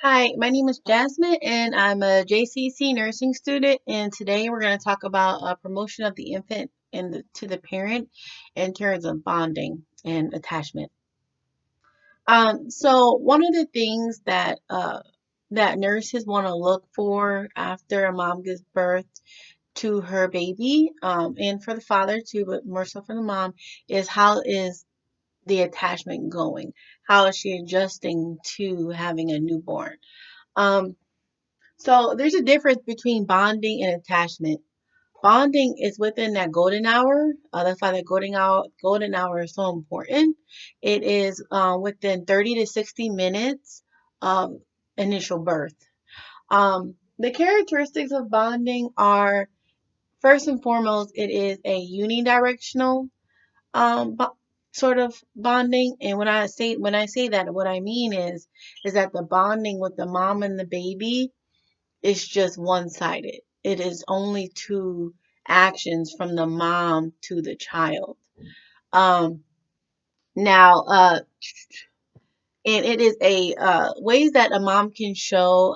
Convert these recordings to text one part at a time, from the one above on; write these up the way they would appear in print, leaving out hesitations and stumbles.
Hi, my name is Jasmine, and I'm a JCC nursing student. And today we're going to talk about promotion of the infant to the parent in terms of bonding and attachment. So one of the things that nurses want to look for after a mom gives birth to her baby, and for the father too, but more so for the mom, is how is the attachment going? How is she adjusting to having a newborn? Um, So there's a difference between bonding and attachment. Bonding is within that golden hour. That's why the golden hour is so important. It is within 30 to 60 minutes of initial birth. The characteristics of bonding are first and foremost, it is a unidirectional sort of bonding. And when I say that, what I mean is that the bonding with the mom and the baby, it's just one sided. It is only two actions from the mom to the child. Um, now, and it is a ways that a mom can show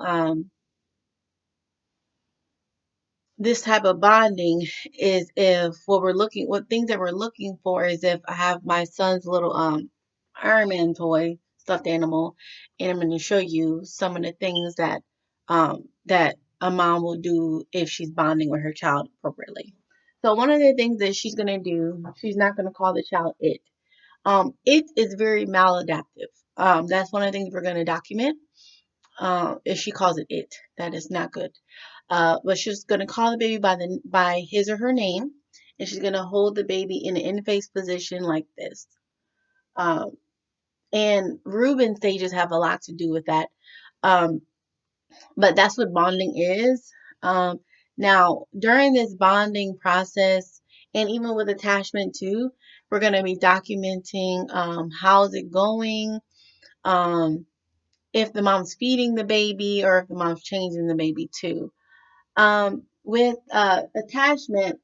this type of bonding is if what things that we're looking for is if I have my son's little Iron Man toy stuffed animal, and I'm going to show you some of the things that a mom will do if she's bonding with her child appropriately. So one of the things that she's going to do, she's not going to call the child it. It is very maladaptive. That's one of the things we're going to document. If she calls it, that is not good. But she's gonna call the baby by his or her name, and she's gonna hold the baby in an in-face position like this. Um, and Reuben stages have a lot to do with that. Um, but that's what bonding is. Um, Now, during this bonding process, and even with attachment too, we're gonna be documenting how's it going, um, if the mom's feeding the baby, or if the mom's changing the baby too. With attachment,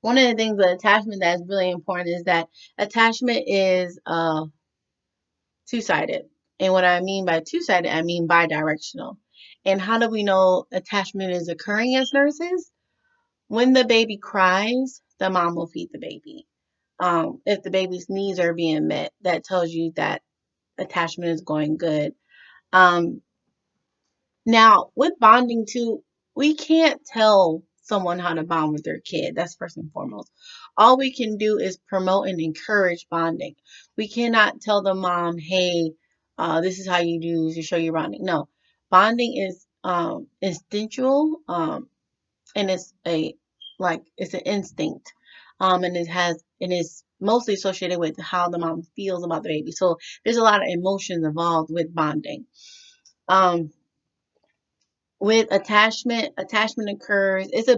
one of the things with attachment that's really important is that attachment is two-sided. And what I mean by two-sided, I mean bi-directional. And how do we know attachment is occurring as nurses? When the baby cries, the mom will feed the baby. If the baby's needs are being met, that tells you that attachment is going good. Um, Now, with bonding too, we can't tell someone how to bond with their kid. That's first and foremost. All we can do is promote and encourage bonding. We cannot tell the mom, hey, this is how you do to show your bonding. No, bonding is instinctual, and it's an instinct. And it is mostly associated with how the mom feels about the baby. So there's a lot of emotions involved with bonding. Um, with attachment occurs. It's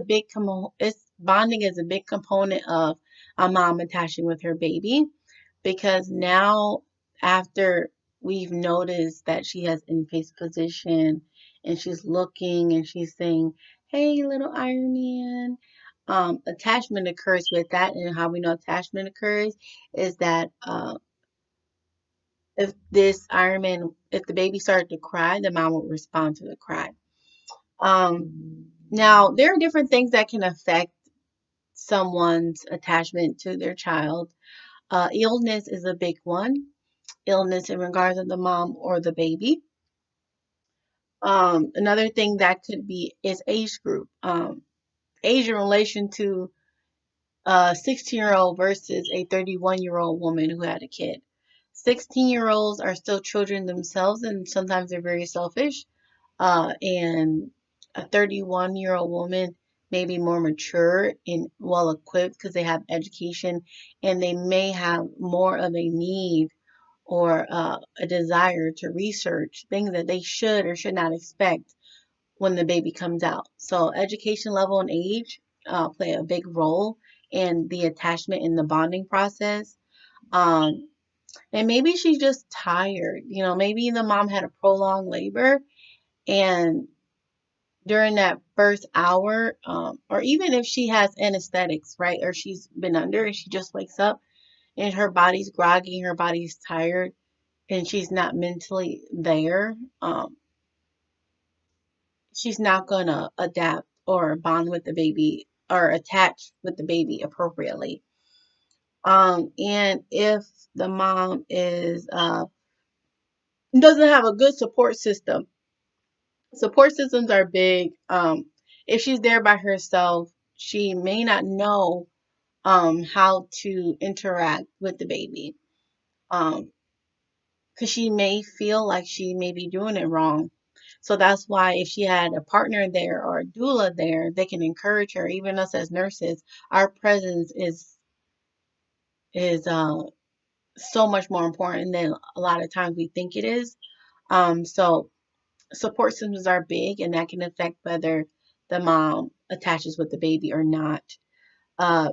bonding is a big component of a mom attaching with her baby, because now, after we've noticed that she has in face position and she's looking and she's saying, hey, little Iron Man, attachment occurs with that. And how we know attachment occurs is that if the baby started to cry, the mom will respond to the cry. Now, there are different things that can affect someone's attachment to their child. Illness is a big one. Illness in regards to the mom or the baby. Another thing that could be is age group. Age in relation to a 16-year-old versus a 31-year-old woman who had a kid. 16-year-olds are still children themselves, and sometimes they're very selfish. And a 31-year-old woman may be more mature and well equipped because they have education, and they may have more of a need or a desire to research things that they should or should not expect when the baby comes out. So, education level and age play a big role in the attachment and the bonding process. Um, and maybe she's just tired. Maybe the mom had a prolonged labor, and during that first hour, or even if she has anesthetics, right, or she's been under and she just wakes up and her body's groggy, her body's tired, and she's not mentally there. she's not gonna adapt or bond with the baby or attach with the baby appropriately. And if the mom is doesn't have a good support systems are big. If she's there by herself, she may not know how to interact with the baby. Because she may feel like she may be doing it wrong. So that's why if she had a partner there or a doula there, they can encourage her. Even us as nurses, our presence is so much more important than a lot of times we think it is. So support systems are big, and that can affect whether the mom attaches with the baby or not. Uh,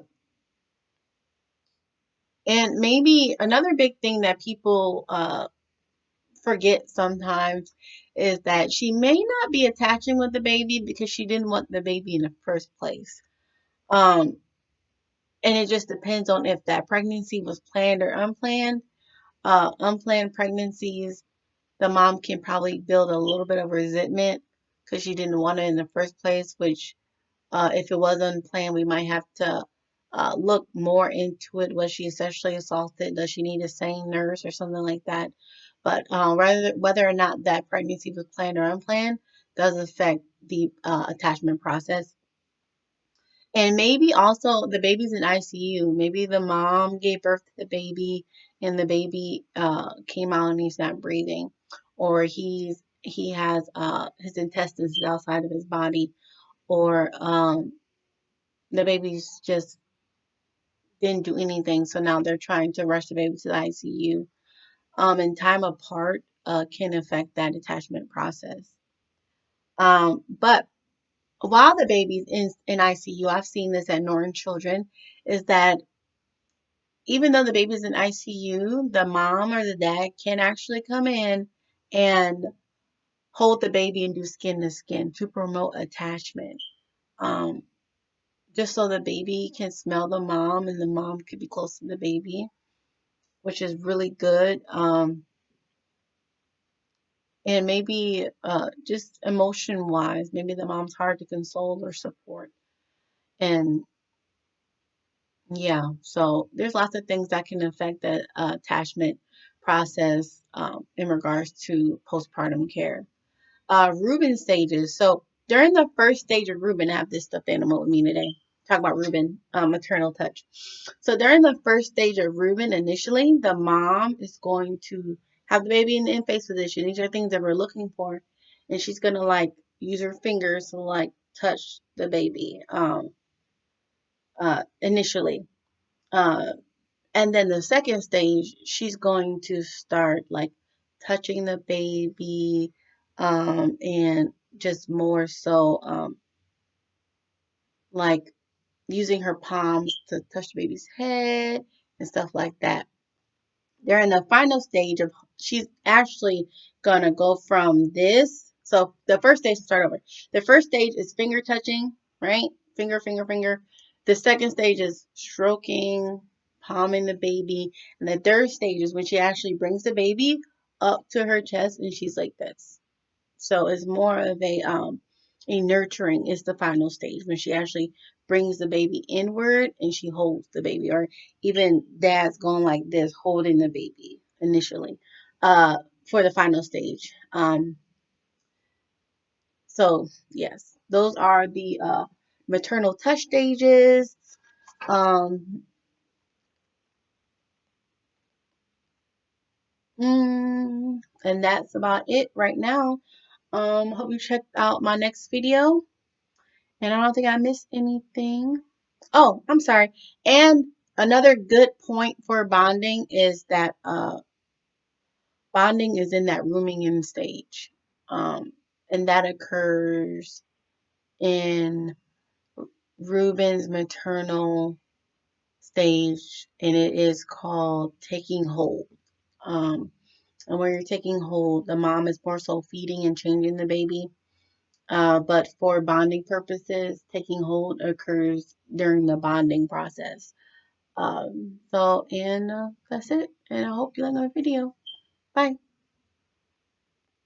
and maybe another big thing that people forget sometimes is that she may not be attaching with the baby because she didn't want the baby in the first place. Um, and it just depends on if that pregnancy was planned or unplanned. Unplanned pregnancies, the mom can probably build a little bit of resentment because she didn't want it in the first place, which if it was unplanned, we might have to look more into it. Was she sexually assaulted? Does she need a sane nurse or something like that? But whether or not that pregnancy was planned or unplanned does affect the attachment process. And maybe also the baby's in ICU. Maybe the mom gave birth to the baby and the baby came out and he's not breathing, or he has his intestines outside of his body, or the baby's just didn't do anything, so now they're trying to rush the baby to the ICU. And time apart can affect that attachment process. But while the baby's in ICU, I've seen this at Norton Children, is that even though the baby's in ICU, the mom or the dad can actually come in and hold the baby and do skin to skin to promote attachment. Um, just so the baby can smell the mom and the mom could be close to the baby, which is really good. And maybe just emotion wise, maybe the mom's hard to console or support. And yeah, so there's lots of things that can affect the attachment process in regards to postpartum care. Reuben stages. So during the first stage of Reuben, I have this stuffed animal with me today. Talk about Reuben, maternal touch. So during the first stage of Reuben, initially, the mom is going to have the baby in the in-face position. These are things that we're looking for. And she's going to like use her fingers to like touch the baby initially. Uh, and then the second stage, she's going to start like touching the baby and just more so like using her palms to touch the baby's head and stuff like that. They're in the final stage of she's actually gonna go from this. So the first stage, start over. The first stage is finger touching, right? Finger, finger, finger. The second stage is stroking, palming the baby. And the third stage is when she actually brings the baby up to her chest and she's like this. So it's more of a nurturing is the final stage when she actually brings the baby inward and she holds the baby, or even dad's going like this, holding the baby initially, uh, for the final stage. So yes, those are the maternal touch stages. Um, and that's about it right now. Hope you checked out my next video. And I don't think I missed anything. Oh, I'm sorry. And another good point for bonding is that bonding is in that rooming in stage. Um, and that occurs in Ruben's maternal stage, and it is called taking hold. Um, and when you're taking hold, the mom is more so feeding and changing the baby. But for bonding purposes, taking hold occurs during the bonding process. And that's it. And I hope you like my video. Bye.